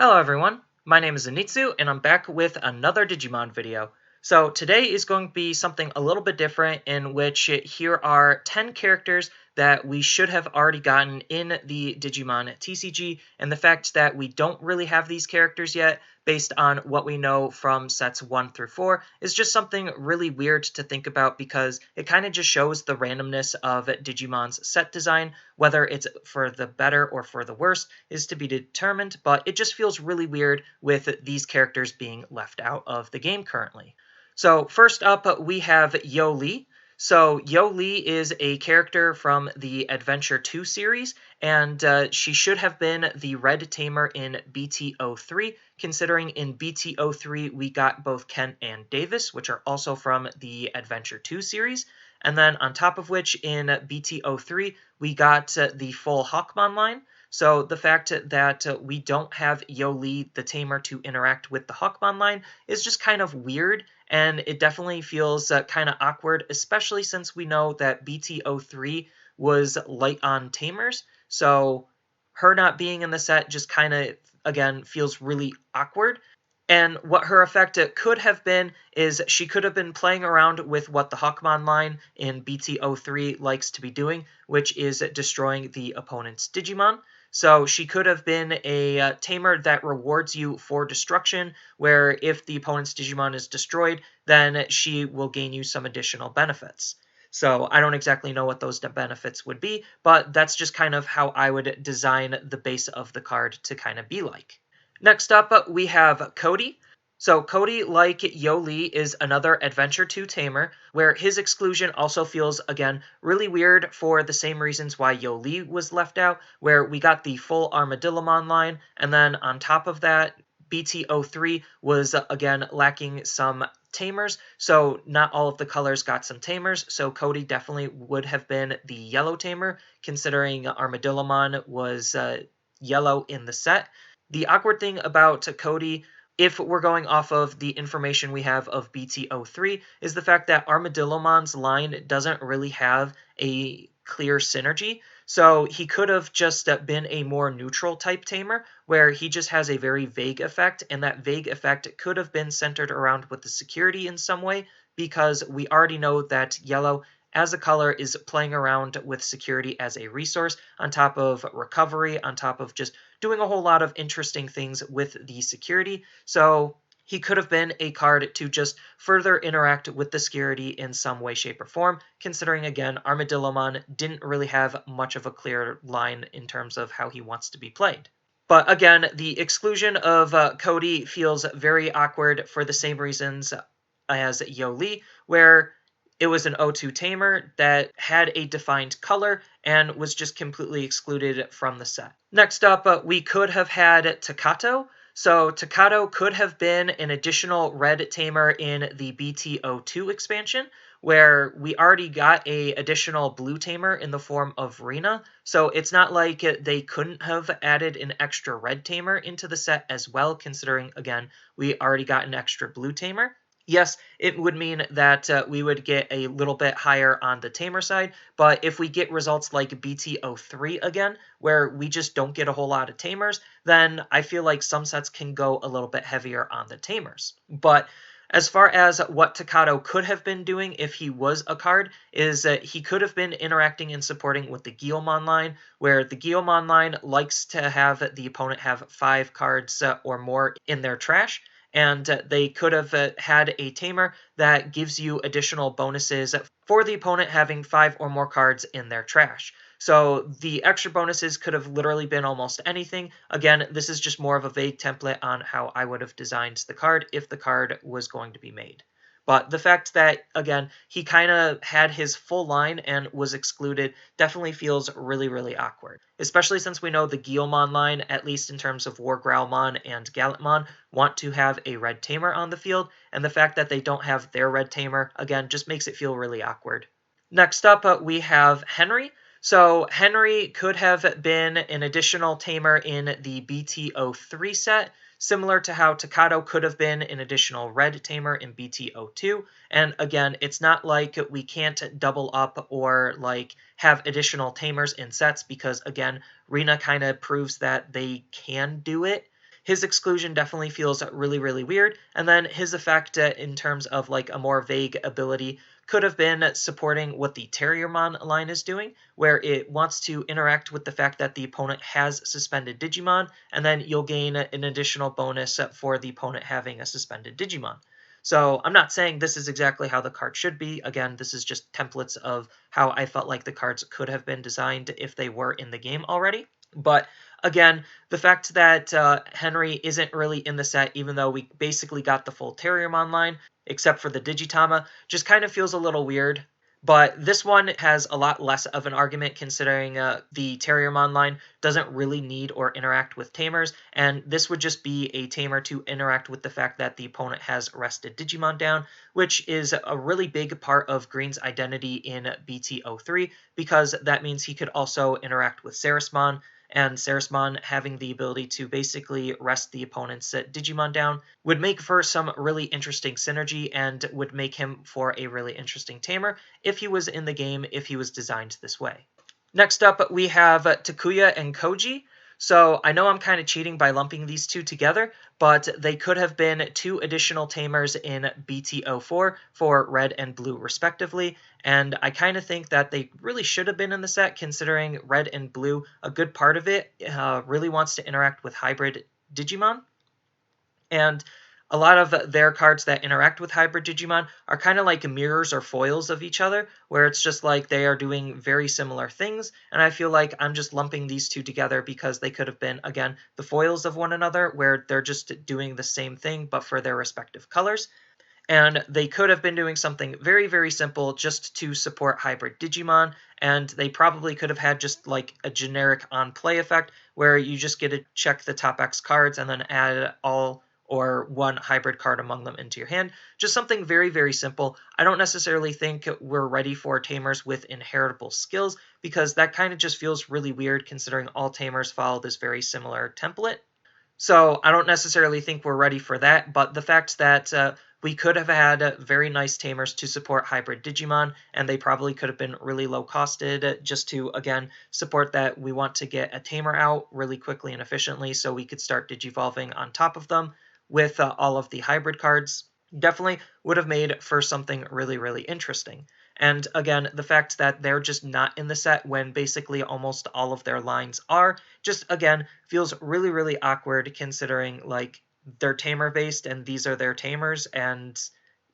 Hello everyone, my name is Anitsu and I'm back with another Digimon video. So today is going to be something a little bit different in which here are 10 characters that we should have already gotten in the Digimon TCG, and the fact that we don't really have these characters yet based on what we know from sets 1 through 4 is just something really weird to think about because it kind of just shows the randomness of Digimon's set design. Whether it's for the better or for the worse is to be determined, but it just feels really weird with these characters being left out of the game currently. So first up, we have Yoli. So Yoli is a character from the Adventure 2 series, and she should have been the Red Tamer in BT03, considering in BT03 we got both Kent and Davis, which are also from the Adventure 2 series. And then on top of which, in BT03, we got the full Hawkmon line. So the fact that we don't have Yoli the Tamer to interact with the Hawkmon line is just kind of weird, and it definitely feels kind of awkward, especially since we know that BT03 was light on Tamers. So her not being in the set just kind of, again, feels really awkward. And what her effect could have been is she could have been playing around with what the Hawkmon line in BT03 likes to be doing, which is destroying the opponent's Digimon. So she could have been a tamer that rewards you for destruction, where if the opponent's Digimon is destroyed, then she will gain you some additional benefits. So I don't exactly know what those benefits would be, but that's just kind of how I would design the base of the card to kind of be like. Next up, we have Cody. So Cody, like Yoli, is another Adventure 2 tamer, where his exclusion also feels, again, really weird for the same reasons why Yoli was left out, where we got the full Armadillomon line, and then on top of that, BT03 was, again, lacking some tamers, so not all of the colors got some tamers, so Cody definitely would have been the yellow tamer, considering Armadillomon was yellow in the set. The awkward thing about Cody, if we're going off of the information we have of BT03, is the fact that Armadillomon's line doesn't really have a clear synergy. So he could have just been a more neutral type tamer, where he just has a very vague effect, and that vague effect could have been centered around with the security in some way, because we already know that yellow as a color is playing around with security as a resource, on top of recovery, on top of just doing a whole lot of interesting things with the security. So he could have been a card to just further interact with the security in some way, shape, or form, considering, again, Armadillomon didn't really have much of a clear line in terms of how he wants to be played. But again, the exclusion of Cody feels very awkward for the same reasons as Yoli, where it was an O2 tamer that had a defined color and was just completely excluded from the set. Next up, we could have had Takato. So Takato could have been an additional red tamer in the BT02 expansion, where we already got a additional blue tamer in the form of Rina. So it's not like they couldn't have added an extra red tamer into the set as well, considering, again, we already got an extra blue tamer. Yes, it would mean that we would get a little bit higher on the tamer side, but if we get results like BT03 again, where we just don't get a whole lot of tamers, then I feel like some sets can go a little bit heavier on the tamers. But as far as what Takato could have been doing if he was a card, is that he could have been interacting and supporting with the Guilmon line, where the Guilmon line likes to have the opponent have 5 cards or more in their trash, and they could have had a tamer that gives you additional bonuses for the opponent having 5 or more cards in their trash. So the extra bonuses could have literally been almost anything. Again, this is just more of a vague template on how I would have designed the card if the card was going to be made. But the fact that, again, he kind of had his full line and was excluded definitely feels really, really awkward. Especially since we know the Guilmon line, at least in terms of War Growlmon and Gallantmon, want to have a red tamer on the field, and the fact that they don't have their red tamer, again, just makes it feel really awkward. Next up, we have Henry. So Henry could have been an additional tamer in the BT03 set, similar to how Takato could have been an additional red tamer in BT02. And again, it's not like we can't double up or like have additional tamers in sets, because again, Rina kind of proves that they can do it. his exclusion definitely feels really, really weird. And then his effect in terms of like a more vague ability could have been supporting what the Terriermon line is doing, where it wants to interact with the fact that the opponent has suspended Digimon, and then you'll gain an additional bonus for the opponent having a suspended Digimon. So I'm not saying this is exactly how the card should be. Again, this is just templates of how I felt like the cards could have been designed if they were in the game already. But again, the fact that Henry isn't really in the set, even though we basically got the full Terriermon line, except for the Digitama, just kind of feels a little weird. But this one has a lot less of an argument considering the Terriermon line doesn't really need or interact with tamers, and this would just be a tamer to interact with the fact that the opponent has rested Digimon down, which is a really big part of Green's identity in BT03, because that means he could also interact with Sarismon, and Sarismon having the ability to basically rest the opponent's Digimon down would make for some really interesting synergy and would make him for a really interesting tamer if he was in the game, if he was designed this way. Next up, we have Takuya and Koji. So I know I'm kind of cheating by lumping these two together, but they could have been two additional tamers in BT04 for red and blue respectively, and I kind of think that they really should have been in the set considering red and blue, a good part of it really wants to interact with hybrid Digimon, and a lot of their cards that interact with hybrid Digimon are kind of like mirrors or foils of each other, where it's just like they are doing very similar things, and I feel like I'm just lumping these two together because they could have been, again, the foils of one another, where they're just doing the same thing but for their respective colors. And they could have been doing something very, very simple just to support hybrid Digimon, and they probably could have had just like a generic on-play effect, where you just get to check the top X cards and then add all or one hybrid card among them into your hand. Just something very, very simple. I don't necessarily think we're ready for tamers with inheritable skills, because that kind of just feels really weird considering all tamers follow this very similar template. So I don't necessarily think we're ready for that, but the fact that we could have had very nice tamers to support hybrid Digimon, and they probably could have been really low costed just to, again, support that we want to get a tamer out really quickly and efficiently so we could start digivolving on top of them with all of the hybrid cards, definitely would have made for something really, really interesting. And again, the fact that they're just not in the set when basically almost all of their lines are, just again, feels really, really awkward considering like they're tamer based and these are their tamers, and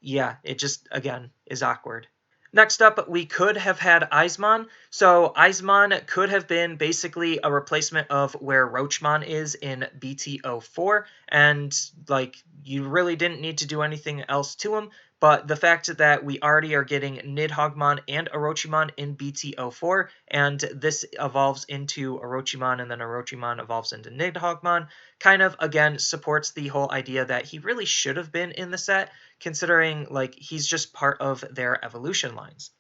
yeah, it just again is awkward. Next up, we could have had Eisemann. So Eisemann could have been basically a replacement of where Roachmon is in BT04, and like you really didn't need to do anything else to him. But the fact that we already are getting Nidhoggmon and Orochimon in BT04, and this evolves into Orochimon, and then Orochimon evolves into Nidhoggmon, kind of, again, supports the whole idea that he really should have been in the set, considering, like, he's just part of their evolution lines.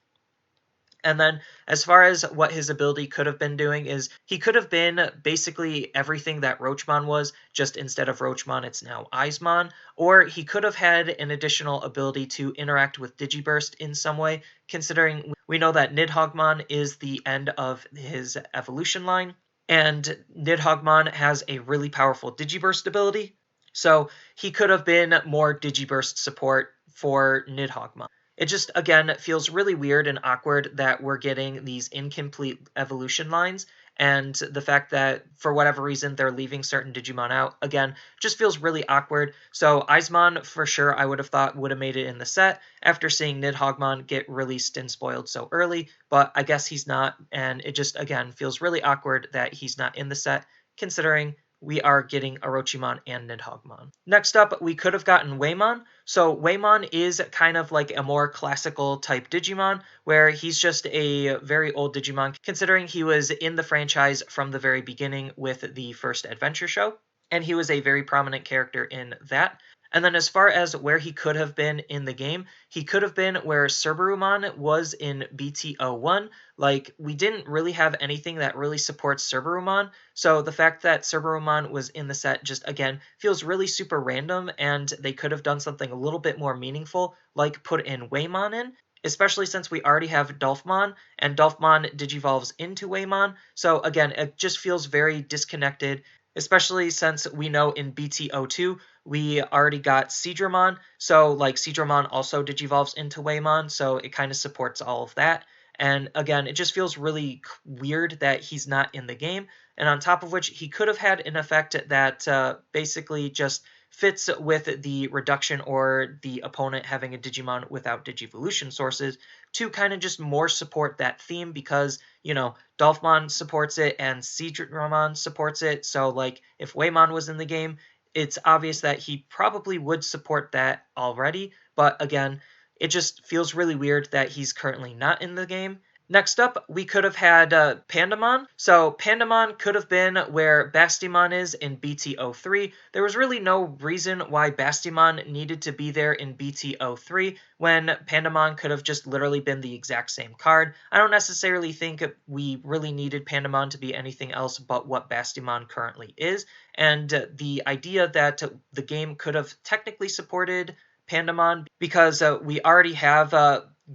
And then as far as what his ability could have been doing is he could have been basically everything that Roachmon was, just instead of Roachmon, it's now Eisemann. Or he could have had an additional ability to interact with Digiburst in some way, considering we know that Nidhoggmon is the end of his evolution line, and Nidhoggmon has a really powerful Digiburst ability. So he could have been more Digiburst support for Nidhoggmon. It just, again, feels really weird and awkward that we're getting these incomplete evolution lines, and the fact that, for whatever reason, they're leaving certain Digimon out, again, just feels really awkward. So Eisemann, for sure, I would have thought would have made it in the set after seeing Nidhoggmon get released and spoiled so early, but I guess he's not, and it just, again, feels really awkward that he's not in the set, considering we are getting Orochimon and Nidhoggmon. Next up, we could have gotten Weymon. So Weymon is kind of like a more classical type Digimon, where he's just a very old Digimon, considering he was in the franchise from the very beginning with the first adventure show, and he was a very prominent character in that. And then as far as where he could have been in the game, he could have been where Cerberumon was in BT01. Like, we didn't really have anything that really supports Cerberumon, so the fact that Cerberumon was in the set just, again, feels really super random, and they could have done something a little bit more meaningful, like put in Weymon in, especially since we already have Dolphmon, and Dolphmon digivolves into Weymon, so again, it just feels very disconnected, especially since we know in BT02 we already got Sundramon, so like Sundramon also digivolves into Weymon, so it kind of supports all of that. And again, it just feels really weird that he's not in the game. And on top of which, he could have had an effect that basically just fits with the reduction or the opponent having a Digimon without Digivolution sources to kind of just more support that theme because, you know, Dolphmon supports it and Sundramon supports it. So, like, if Weymon was in the game, it's obvious that he probably would support that already. But again, it just feels really weird that he's currently not in the game. Next up, we could have had Pandemon. So Pandemon could have been where Bastimon is in BT03. There was really no reason why Bastimon needed to be there in BT03 when Pandemon could have just literally been the exact same card. I don't necessarily think we really needed Pandemon to be anything else but what Bastimon currently is. And the idea that the game could have technically supported Pandemon because we already have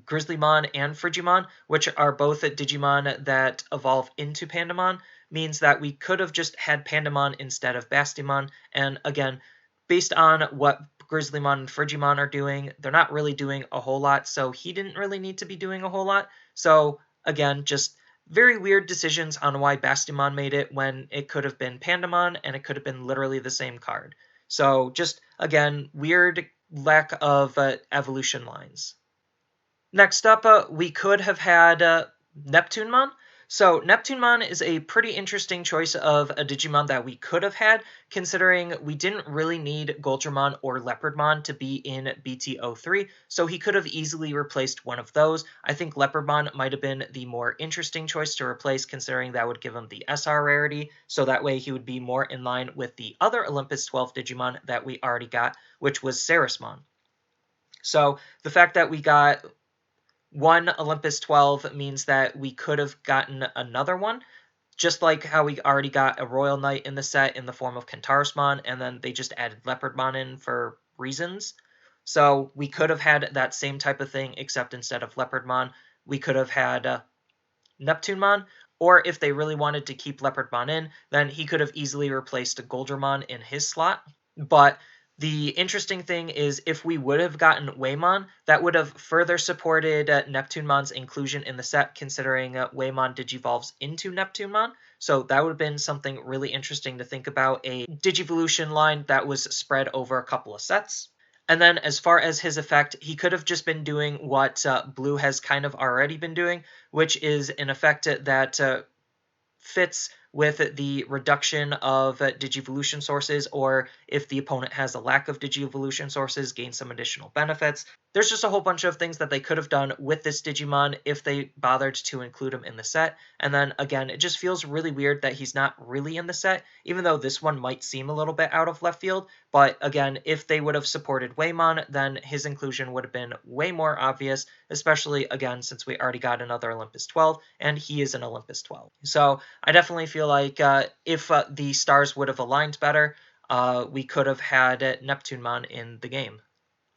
Grizzlymon and Frigimon, which are both Digimon that evolve into Pandemon, means that we could have just had Pandemon instead of Bastimon. And again, based on what Grizzlymon and Frigimon are doing, they're not really doing a whole lot, so he didn't really need to be doing a whole lot. So again, just very weird decisions on why Bastimon made it when it could have been Pandemon and it could have been literally the same card. So just, again, weird lack of evolution lines. Next up, we could have had Neptune Mon. So Neptune Mon is a pretty interesting choice of a Digimon that we could have had, considering we didn't really need Goldramon or Leopardmon to be in BT03, so he could have easily replaced one of those. I think Leopardmon might have been the more interesting choice to replace, considering that would give him the SR rarity, so that way he would be more in line with the other Olympus 12 Digimon that we already got, which was Ceresmon. So the fact that we got one Olympus 12 means that we could have gotten another one, just like how we already got a Royal Knight in the set in the form of Kentarusmon, and then they just added Leopardmon in for reasons. So we could have had that same type of thing, except instead of Leopardmon, we could have had Neptunemon, or if they really wanted to keep Leopardmon in, then he could have easily replaced Goldramon in his slot. But the interesting thing is if we would have gotten Weymon, that would have further supported Neptunemon's inclusion in the set, considering Weymon digivolves into Neptunemon. So that would have been something really interesting to think about, a Digivolution line that was spread over a couple of sets. And then as far as his effect, he could have just been doing what Blue has kind of already been doing, which is an effect that fits with the reduction of Digivolution sources, or if the opponent has a lack of Digivolution sources, gain some additional benefits. There's just a whole bunch of things that they could have done with this Digimon if they bothered to include him in the set. And then again, it just feels really weird that he's not really in the set, even though this one might seem a little bit out of left field. But again, if they would have supported Weymon, then his inclusion would have been way more obvious, especially again, since we already got another Olympus 12, and he is an Olympus 12. So I definitely feel like if the stars would have aligned better, we could have had Neptunemon in the game.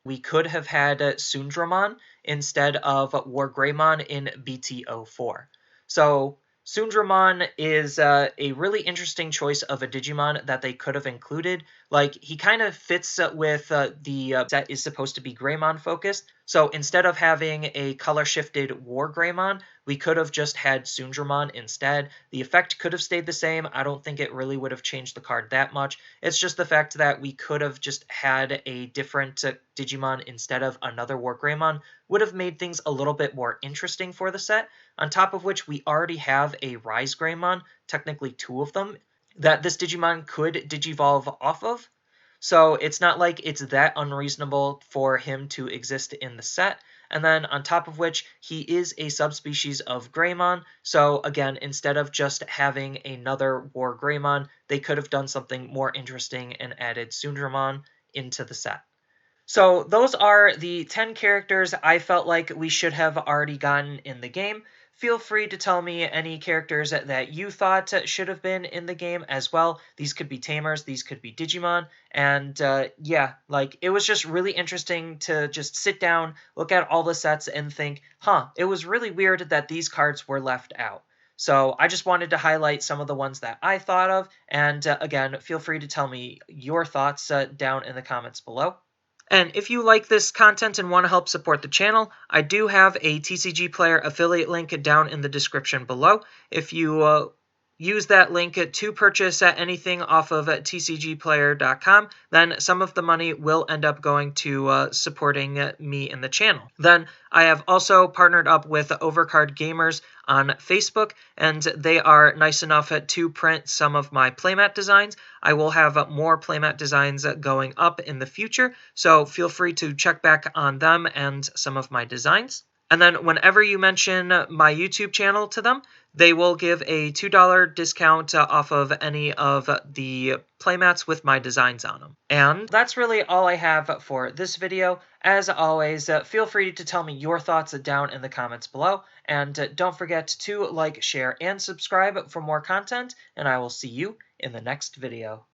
We could have had Sundramon instead of Wargreymon in BT04. So Sundramon is a really interesting choice of a Digimon that they could have included. Like, he kind of fits with the set is supposed to be Greymon focused. So instead of having a color-shifted Wargreymon, we could have just had Sundramon instead. The effect could have stayed the same. I don't think it really would have changed the card that much. It's just the fact that we could have just had a different Digimon instead of another Wargreymon would have made things a little bit more interesting for the set. On top of which, we already have a Rise Greymon, technically two of them, that this Digimon could digivolve off of. So it's not like it's that unreasonable for him to exist in the set. And then on top of which, he is a subspecies of Greymon. So again, instead of just having another War Greymon, they could have done something more interesting and added Sundramon into the set. So those are the 10 characters I felt like we should have already gotten in the game. Feel free to tell me any characters that you thought should have been in the game as well. These could be Tamers, these could be Digimon, and yeah, like, it was just really interesting to just sit down, look at all the sets, and think, huh, it was really weird that these cards were left out. So I just wanted to highlight some of the ones that I thought of, and again, feel free to tell me your thoughts down in the comments below. And if you like this content and want to help support the channel, I do have a TCG Player affiliate link down in the description below. If you use that link to purchase anything off of tcgplayer.com, then some of the money will end up going to supporting me in the channel. Then I have also partnered up with Overcard Gamers on Facebook, and they are nice enough to print some of my playmat designs. I will have more playmat designs going up in the future, so feel free to check back on them and some of my designs. And then whenever you mention my YouTube channel to them, they will give a $2 discount off of any of the playmats with my designs on them. And that's really all I have for this video. As always, feel free to tell me your thoughts down in the comments below. And don't forget to like, share, and subscribe for more content. And I will see you in the next video.